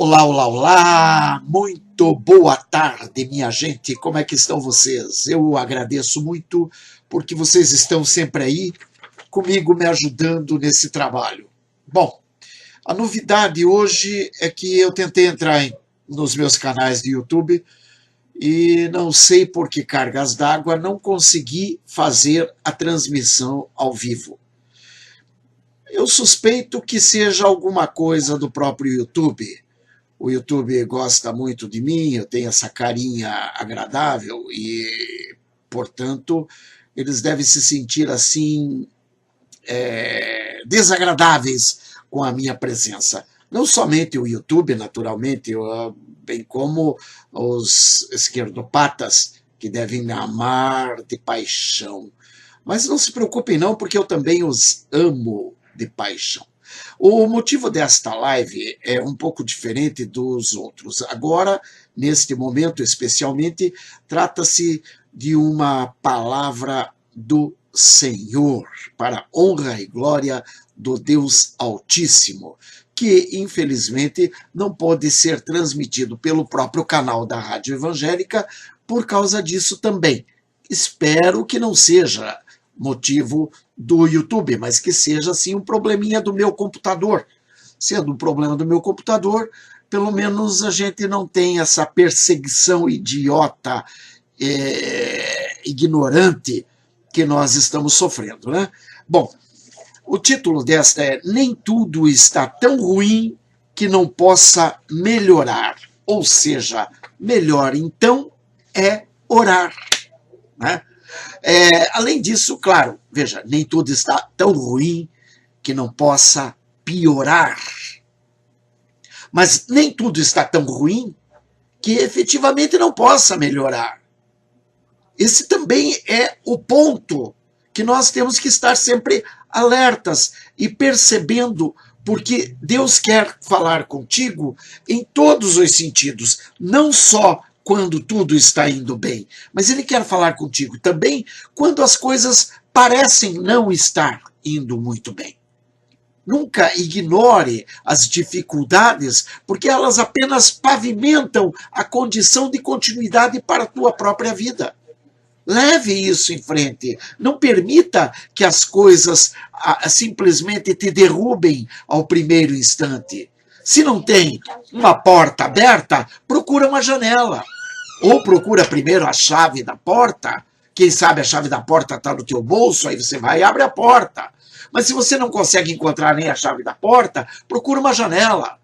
Olá, olá, olá! Muito boa tarde, minha gente. Como é que estão vocês? Eu agradeço muito porque vocês estão sempre aí comigo me ajudando nesse trabalho. Bom, a novidade hoje é que eu tentei entrar nos meus canais de YouTube e não sei por que cargas d'água não consegui fazer a transmissão ao vivo. Eu suspeito que seja alguma coisa do próprio YouTube. O YouTube gosta muito de mim, eu tenho essa carinha agradável e, portanto, eles devem se sentir assim desagradáveis com a minha presença. Não somente o YouTube, naturalmente, bem como os esquerdopatas, que devem me amar de paixão. Mas não se preocupem não, porque eu também os amo de paixão. O motivo desta live é um pouco diferente dos outros. Agora, neste momento especialmente, trata-se de uma palavra do Senhor, para honra e glória do Deus Altíssimo, que infelizmente não pode ser transmitido pelo próprio canal da Rádio Evangélica por causa disso também. Espero que não seja motivo do YouTube, mas que seja assim um probleminha do meu computador. Sendo um problema do meu computador, pelo menos a gente não tem essa perseguição idiota, ignorante que nós estamos sofrendo, né? Bom, o título desta é Nem Tudo Está Tão Ruim que Não Possa Melhorar. Ou seja, melhor então é orar, né? Além disso, claro, veja, nem tudo está tão ruim que não possa piorar. Mas nem tudo está tão ruim que efetivamente não possa melhorar. Esse também é o ponto que nós temos que estar sempre alertas e percebendo, porque Deus quer falar contigo em todos os sentidos, não só quando tudo está indo bem, mas Ele quer falar contigo também quando as coisas parecem não estar indo muito bem. Nunca ignore as dificuldades, porque elas apenas pavimentam a condição de continuidade para a tua própria vida. Leve isso em frente. Não permita que as coisas simplesmente te derrubem ao primeiro instante. Se não tem uma porta aberta, procura uma janela. Ou procura primeiro a chave da porta. Quem sabe a chave da porta está no teu bolso, aí você vai e abre a porta. Mas se você não consegue encontrar nem a chave da porta, procura uma janela.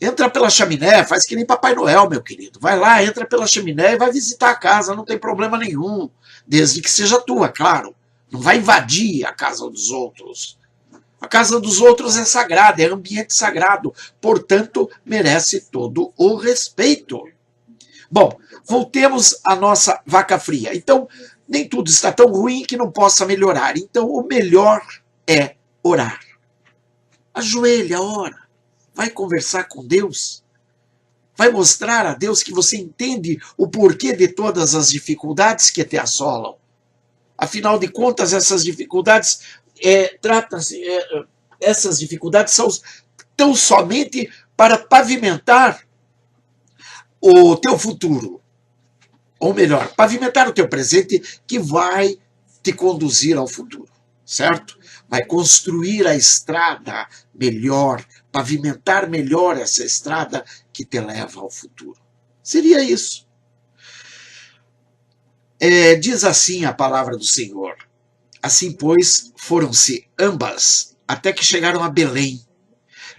Entra pela chaminé, faz que nem Papai Noel, meu querido. Vai lá, entra pela chaminé e vai visitar a casa, não tem problema nenhum. Desde que seja tua, claro. Não vai invadir a casa dos outros. A casa dos outros é sagrada, é ambiente sagrado. Portanto, merece todo o respeito. Bom, voltemos à nossa vaca fria. Então, nem tudo está tão ruim que não possa melhorar. Então, o melhor é orar. Ajoelha, ora. Vai conversar com Deus. Vai mostrar a Deus que você entende o porquê de todas as dificuldades que te assolam. Afinal de contas, essas dificuldades essas dificuldades são tão somente para pavimentar o teu futuro. Ou melhor, pavimentar o teu presente que vai te conduzir ao futuro, certo? Vai construir a estrada melhor, pavimentar melhor essa estrada que te leva ao futuro. Seria isso. Diz assim a palavra do Senhor. Assim, pois, foram-se ambas, até que chegaram a Belém.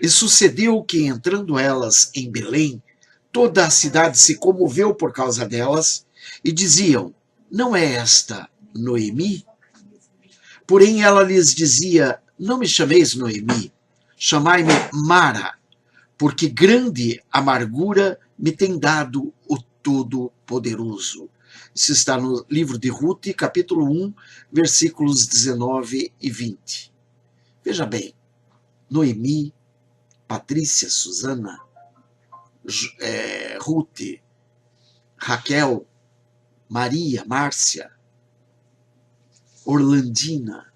E sucedeu que, entrando elas em Belém, toda a cidade se comoveu por causa delas, e diziam, não é esta Noemi? Porém ela lhes dizia, não me chameis Noemi, chamai-me Mara, porque grande amargura me tem dado o Todo-Poderoso. Isso está no livro de Ruth, capítulo 1, versículos 19 e 20. Veja bem, Noemi, Patrícia, Susana, Ruth, Raquel, Maria, Márcia, Orlandina,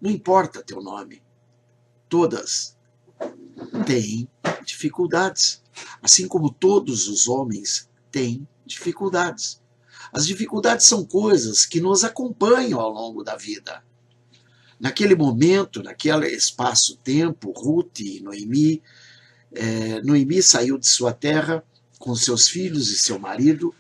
não importa teu nome, todas têm dificuldades, assim como todos os homens têm dificuldades. As dificuldades são coisas que nos acompanham ao longo da vida. Naquele momento, naquele espaço-tempo, Ruth e Noemi, Noemi saiu de sua terra com seus filhos e seu marido,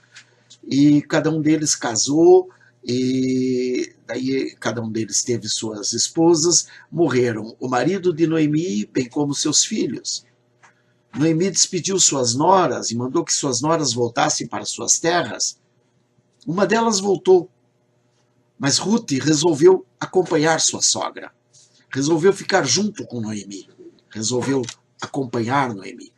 e cada um deles casou, e daí cada um deles teve suas esposas, morreram o marido de Noemi, bem como seus filhos. Noemi despediu suas noras e mandou que suas noras voltassem para suas terras. Uma delas voltou, mas Ruth resolveu acompanhar sua sogra, resolveu ficar junto com Noemi, resolveu acompanhar Noemi.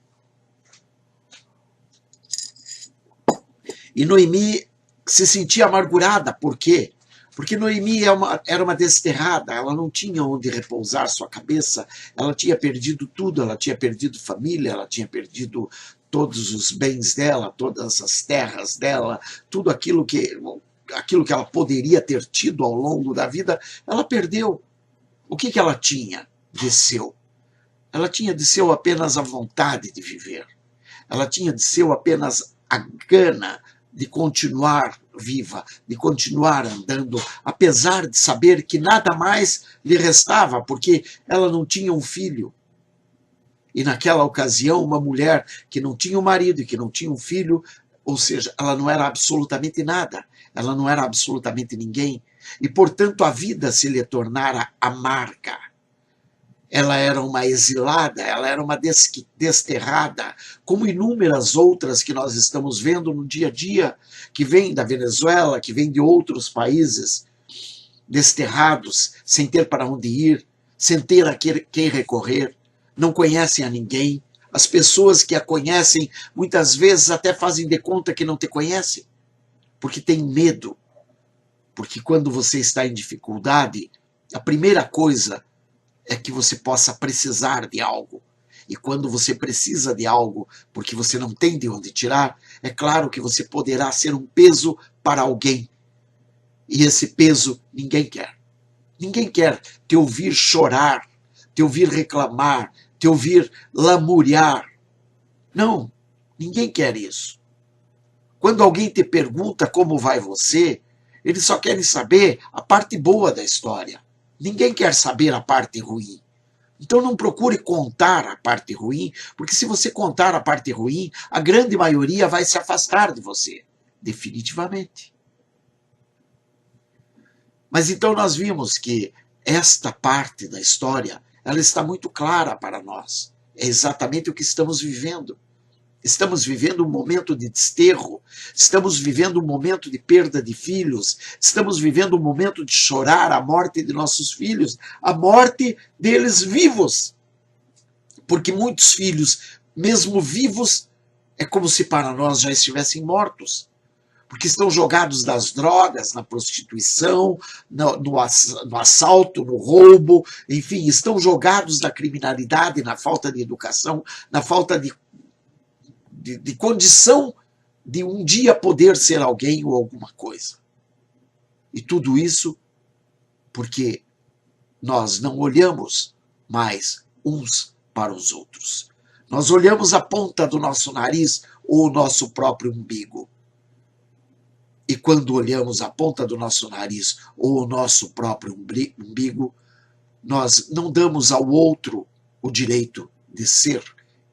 E Noemi se sentia amargurada, por quê? Porque Noemi era uma desterrada, ela não tinha onde repousar sua cabeça, ela tinha perdido tudo, ela tinha perdido família, ela tinha perdido todos os bens dela, todas as terras dela, tudo aquilo que ela poderia ter tido ao longo da vida, ela perdeu. O que ela tinha de seu? Ela tinha de seu apenas a vontade de viver. Ela tinha de seu apenas a gana de continuar viva, de continuar andando, apesar de saber que nada mais lhe restava, porque ela não tinha um filho. E naquela ocasião, uma mulher que não tinha um marido e que não tinha um filho, ou seja, ela não era absolutamente nada, ela não era absolutamente ninguém, e portanto a vida se lhe tornara amarga. Ela era uma exilada, ela era uma desterrada, como inúmeras outras que nós estamos vendo no dia a dia, que vêm da Venezuela, que vêm de outros países, desterrados, sem ter para onde ir, sem ter a quem recorrer, não conhecem a ninguém. As pessoas que a conhecem, muitas vezes até fazem de conta que não te conhecem, porque tem medo. Porque quando você está em dificuldade, a primeira coisa é que você possa precisar de algo. E quando você precisa de algo, porque você não tem de onde tirar, é claro que você poderá ser um peso para alguém. E esse peso ninguém quer. Ninguém quer te ouvir chorar, te ouvir reclamar, te ouvir lamuriar. Não, ninguém quer isso. Quando alguém te pergunta como vai você, eles só querem saber a parte boa da história. Ninguém quer saber a parte ruim. Então não procure contar a parte ruim, porque se você contar a parte ruim, a grande maioria vai se afastar de você, definitivamente. Mas então nós vimos que esta parte da história, ela está muito clara para nós. É exatamente o que estamos vivendo. Estamos vivendo um momento de desterro, estamos vivendo um momento de perda de filhos, estamos vivendo um momento de chorar a morte de nossos filhos, a morte deles vivos. Porque muitos filhos, mesmo vivos, é como se para nós já estivessem mortos. Porque estão jogados nas drogas, na prostituição, no assalto, no roubo, enfim, estão jogados na criminalidade, na falta de educação, na falta de condição de um dia poder ser alguém ou alguma coisa. E tudo isso porque nós não olhamos mais uns para os outros. Nós olhamos a ponta do nosso nariz ou o nosso próprio umbigo. E quando olhamos a ponta do nosso nariz ou o nosso próprio umbigo, nós não damos ao outro o direito de ser,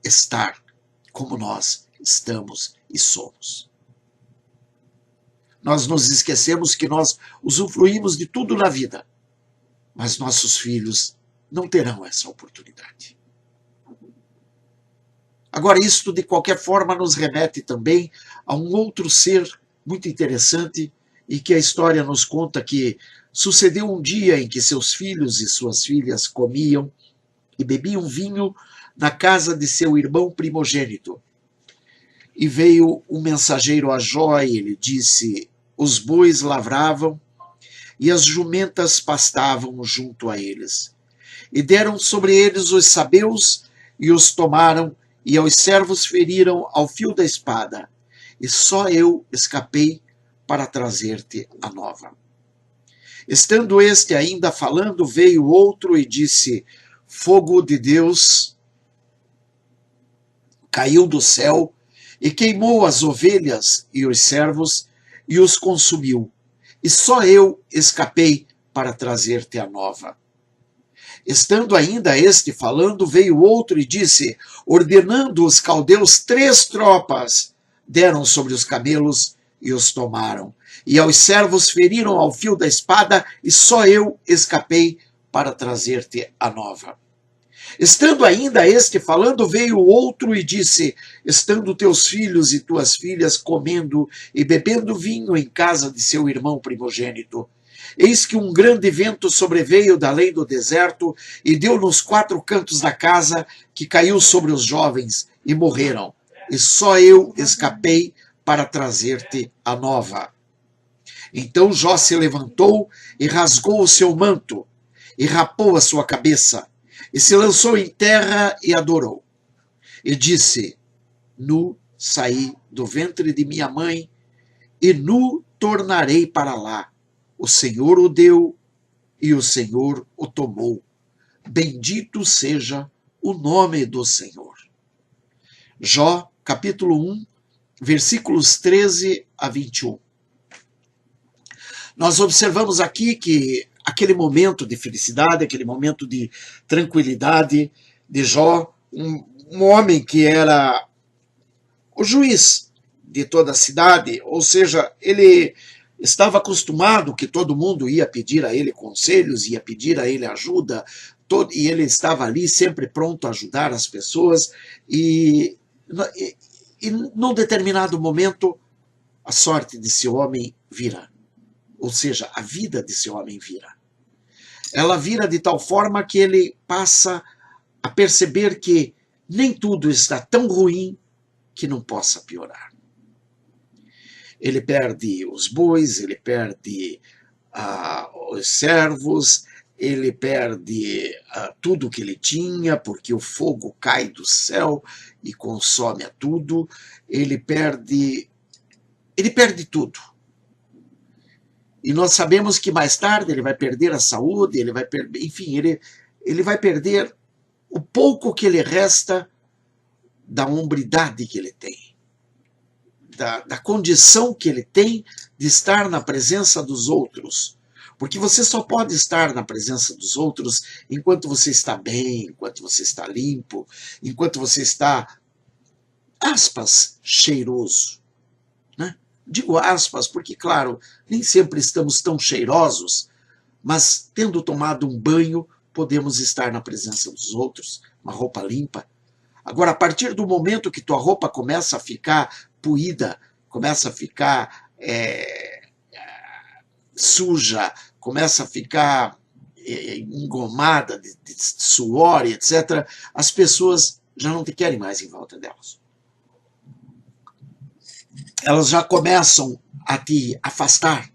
estar como nós estamos e somos. Nós nos esquecemos que nós usufruímos de tudo na vida, mas nossos filhos não terão essa oportunidade. Agora, isto de qualquer forma nos remete também a um outro ser muito interessante e que a história nos conta que sucedeu um dia em que seus filhos e suas filhas comiam e bebiam vinho na casa de seu irmão primogênito. E veio um mensageiro a Jó e ele disse: os bois lavravam e as jumentas pastavam junto a eles. E deram sobre eles os sabeus e os tomaram, e aos servos feriram ao fio da espada. E só eu escapei para trazer-te a nova. Estando este ainda falando, veio outro e disse: fogo de Deus caiu do céu e queimou as ovelhas e os servos e os consumiu. E só eu escapei para trazer-te a nova. Estando ainda este falando, veio outro e disse, ordenando os caldeus 3 tropas, deram sobre os camelos e os tomaram. E aos servos feriram ao fio da espada, e só eu escapei para trazer-te a nova. Estando ainda este falando, veio outro e disse, estando teus filhos e tuas filhas comendo e bebendo vinho em casa de seu irmão primogênito, eis que um grande vento sobreveio da além do deserto e deu nos 4 cantos da casa, que caiu sobre os jovens e morreram. E só eu escapei para trazer-te a nova. Então Jó se levantou e rasgou o seu manto e rapou a sua cabeça e se lançou em terra e adorou. E disse, nu saí do ventre de minha mãe e nu tornarei para lá. O Senhor o deu e o Senhor o tomou. Bendito seja o nome do Senhor. Jó, capítulo 1, versículos 13 a 21. Nós observamos aqui que aquele momento de felicidade, aquele momento de tranquilidade de Jó, um homem que era o juiz de toda a cidade, ou seja, ele estava acostumado que todo mundo ia pedir a ele conselhos, ia pedir a ele ajuda, e ele estava ali sempre pronto a ajudar as pessoas, e num determinado momento a sorte desse homem vira, ou seja, a vida desse homem vira. Ela vira de tal forma que ele passa a perceber que nem tudo está tão ruim que não possa piorar. Ele perde os bois, ele perde os servos, ele perde tudo que ele tinha, porque o fogo cai do céu e consome a tudo. Ele perde tudo. E nós sabemos que mais tarde ele vai perder a saúde, ele vai perder, enfim, ele vai perder o pouco que lhe resta da hombridade que ele tem. Da condição que ele tem de estar na presença dos outros. Porque você só pode estar na presença dos outros enquanto você está bem, enquanto você está limpo, enquanto você está, aspas, cheiroso. Né? Digo aspas porque, claro, nem sempre estamos tão cheirosos, mas tendo tomado um banho, podemos estar na presença dos outros, uma roupa limpa. Agora, a partir do momento que tua roupa começa a ficar puída, começa a ficar suja, começa a ficar engomada de suor, etc., as pessoas já não te querem mais em volta delas. Elas já começam a te afastar,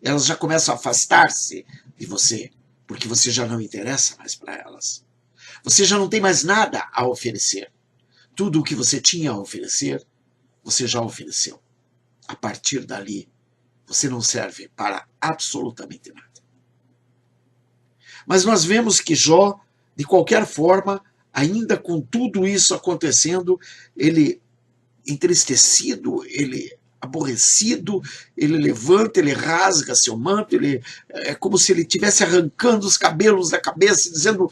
elas já começam a afastar-se de você, porque você já não interessa mais para elas. Você já não tem mais nada a oferecer. Tudo o que você tinha a oferecer, você já ofereceu. A partir dali, você não serve para absolutamente nada. Mas nós vemos que Jó, de qualquer forma, ainda com tudo isso acontecendo, ele entristecido, ele aborrecido, ele levanta, ele rasga seu manto, é como se ele estivesse arrancando os cabelos da cabeça, dizendo,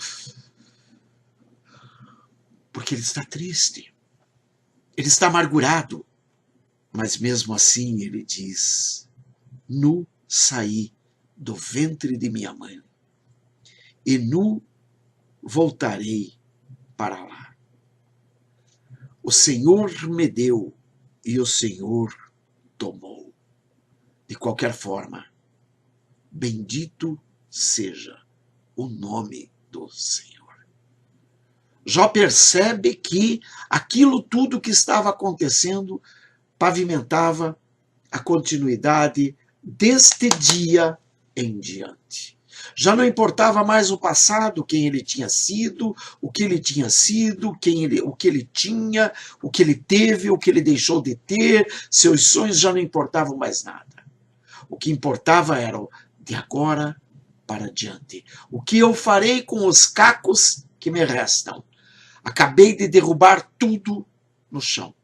porque ele está triste, ele está amargurado, mas mesmo assim ele diz, nu saí do ventre de minha mãe, e nu voltarei para lá. O Senhor me deu e o Senhor tomou. De qualquer forma, bendito seja o nome do Senhor. Jó percebe que aquilo tudo que estava acontecendo pavimentava a continuidade deste dia em diante. Já não importava mais o passado, quem ele tinha sido, o que ele tinha sido, o que ele tinha, o que ele teve, o que ele deixou de ter, seus sonhos já não importavam mais nada. O que importava era o de agora para diante. O que eu farei com os cacos que me restam? Acabei de derrubar tudo no chão.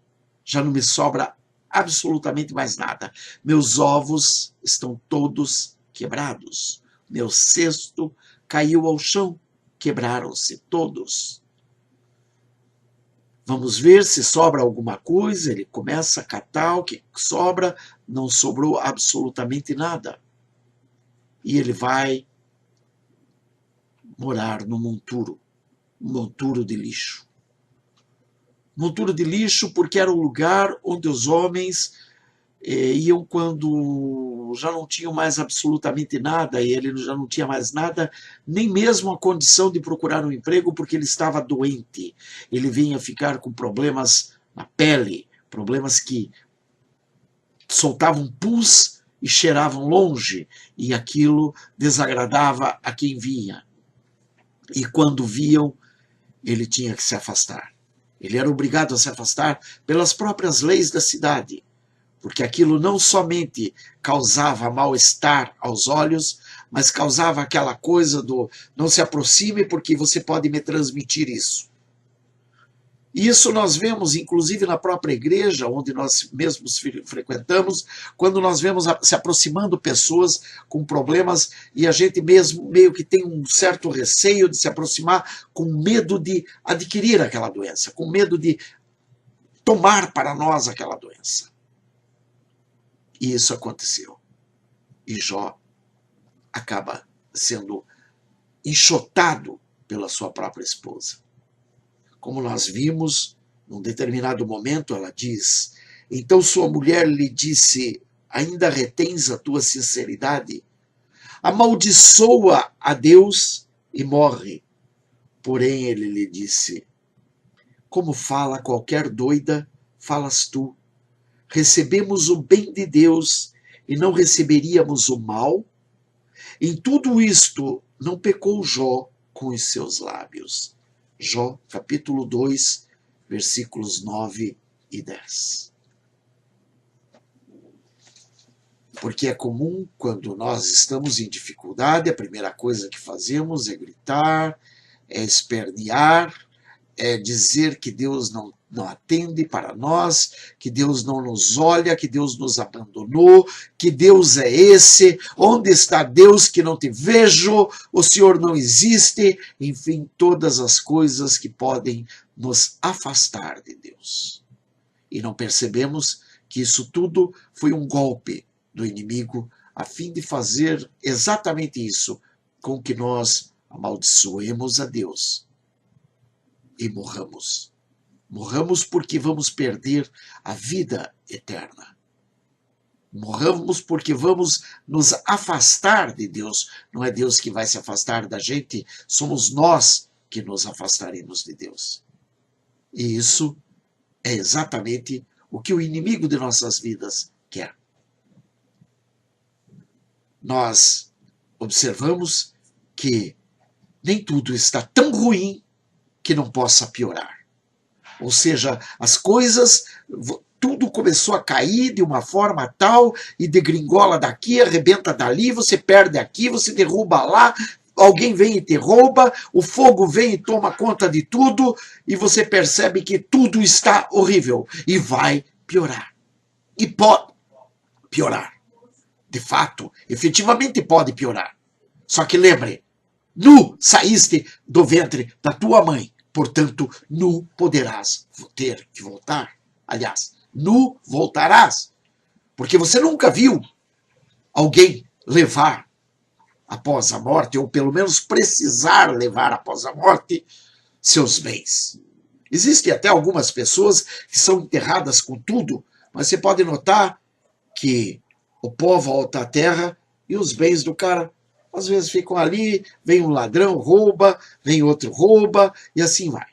Já não me sobra absolutamente mais nada. Meus ovos estão todos quebrados. Meu cesto caiu ao chão. Quebraram-se todos. Vamos ver se sobra alguma coisa. Ele começa a catar o que sobra. Não sobrou absolutamente nada. E ele vai morar no monturo. Um monturo de lixo. Monturo de lixo porque era o lugar onde os homens iam quando já não tinham mais absolutamente nada, e ele já não tinha mais nada, nem mesmo a condição de procurar um emprego, porque ele estava doente. Ele vinha ficar com problemas na pele, problemas que soltavam pus e cheiravam longe, e aquilo desagradava a quem via. E quando viam, ele tinha que se afastar. Ele era obrigado a se afastar pelas próprias leis da cidade, porque aquilo não somente causava mal-estar aos olhos, mas causava aquela coisa do não se aproxime porque você pode me transmitir isso. Isso nós vemos, inclusive, na própria igreja, onde nós mesmos frequentamos, quando nós vemos se aproximando pessoas com problemas e a gente mesmo meio que tem um certo receio de se aproximar com medo de adquirir aquela doença, com medo de tomar para nós aquela doença. E isso aconteceu. E Jó acaba sendo enxotado pela sua própria esposa. Como nós vimos, num determinado momento, ela diz: então sua mulher lhe disse, ainda retens a tua sinceridade? Amaldiçoa a Deus e morre. Porém ele lhe disse: como fala qualquer doida, falas tu. Recebemos o bem de Deus e não receberíamos o mal? Em tudo isto não pecou Jó com os seus lábios. Jó, capítulo 2, versículos 9 e 10. Porque é comum, quando nós estamos em dificuldade, a primeira coisa que fazemos é gritar, é espernear, é dizer que Deus não atende para nós, que Deus não nos olha, que Deus nos abandonou, que Deus é esse, onde está Deus que não te vejo, o Senhor não existe, enfim, todas as coisas que podem nos afastar de Deus. E não percebemos que isso tudo foi um golpe do inimigo a fim de fazer exatamente isso, com que nós amaldiçoemos a Deus e morramos. Morramos porque vamos perder a vida eterna. Morramos porque vamos nos afastar de Deus. Não é Deus que vai se afastar da gente, somos nós que nos afastaremos de Deus. E isso é exatamente o que o inimigo de nossas vidas quer. Nós observamos que nem tudo está tão ruim que não possa piorar. Ou seja, as coisas, tudo começou a cair de uma forma tal e degringola daqui, arrebenta dali, você perde aqui, você derruba lá, alguém vem e te rouba, o fogo vem e toma conta de tudo e você percebe que tudo está horrível e vai piorar. E pode piorar. De fato, efetivamente pode piorar. Só que lembre, nu saíste do ventre da tua mãe. Portanto, nu poderás ter que voltar. Aliás, nu voltarás. Porque você nunca viu alguém levar após a morte, ou pelo menos precisar levar após a morte, seus bens. Existem até algumas pessoas que são enterradas com tudo, mas você pode notar que o pó volta à terra e os bens do cara às vezes ficam ali, vem um ladrão, rouba, vem outro, rouba, e assim vai.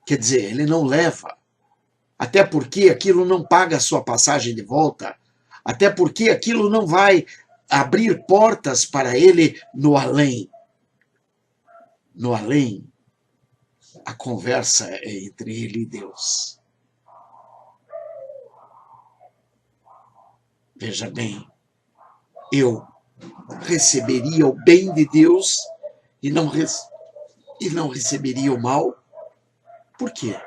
Quer dizer, ele não leva. Até porque aquilo não paga a sua passagem de volta. Até porque aquilo não vai abrir portas para ele no além. No além, a conversa é entre ele e Deus. Veja bem, eu receberia o bem de Deus e não receberia o mal? Por quê?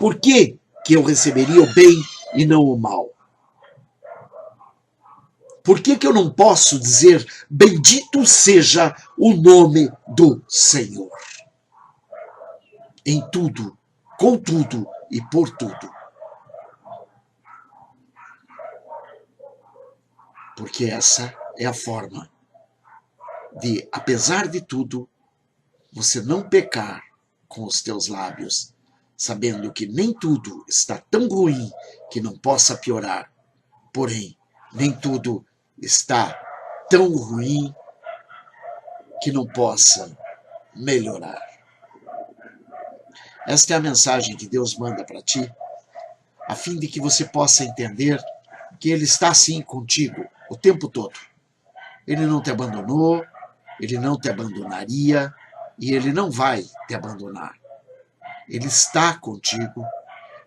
Por que que eu receberia o bem e não o mal? Por que que eu não posso dizer bendito seja o nome do Senhor? Em tudo, com tudo e por tudo. Porque essa é a forma de, apesar de tudo, você não pecar com os teus lábios, sabendo que nem tudo está tão ruim que não possa piorar, porém, nem tudo está tão ruim que não possa melhorar. Esta é a mensagem que Deus manda para ti, a fim de que você possa entender que Ele está assim contigo o tempo todo. Ele não te abandonou, Ele não te abandonaria e Ele não vai te abandonar. Ele está contigo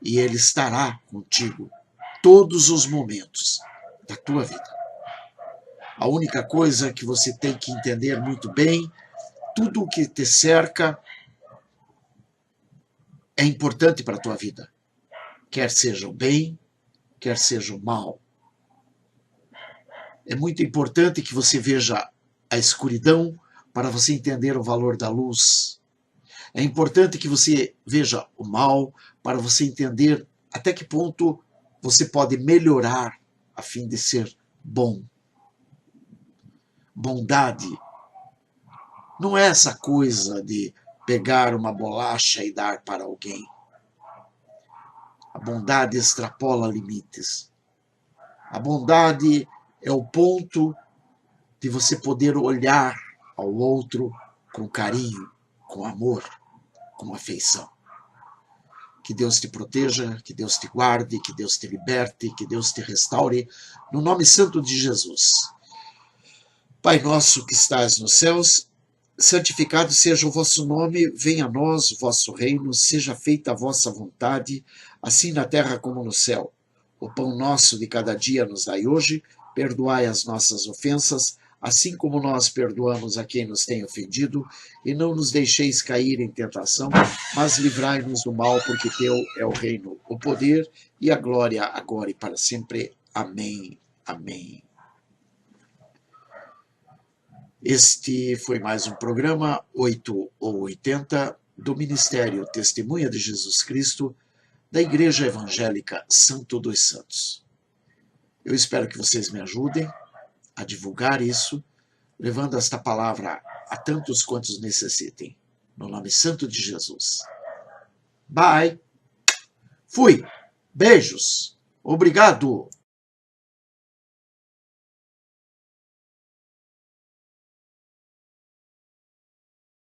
e Ele estará contigo todos os momentos da tua vida. A única coisa que você tem que entender muito bem, tudo o que te cerca é importante para a tua vida. Quer seja o bem, quer seja o mal. É muito importante que você veja a escuridão para você entender o valor da luz. É importante que você veja o mal para você entender até que ponto você pode melhorar a fim de ser bom. Bondade não é essa coisa de pegar uma bolacha e dar para alguém. A bondade extrapola limites. A bondade é o ponto de você poder olhar ao outro com carinho, com amor, com afeição. Que Deus te proteja, que Deus te guarde, que Deus te liberte, que Deus te restaure, no nome santo de Jesus. Pai nosso que estás nos céus, santificado seja o vosso nome, venha a nós o vosso reino, seja feita a vossa vontade, assim na terra como no céu. O pão nosso de cada dia nos dai hoje, perdoai as nossas ofensas, assim como nós perdoamos a quem nos tem ofendido, e não nos deixeis cair em tentação, mas livrai-nos do mal, porque teu é o reino, o poder e a glória agora e para sempre. Amém. Amém. Este foi mais um programa 8 ou 80 do Ministério Testemunha de Jesus Cristo da Igreja Evangélica Santo dos Santos. Eu espero que vocês me ajudem a divulgar isso, levando esta palavra a tantos quantos necessitem. No nome santo de Jesus. Bye. Fui. Beijos. Obrigado.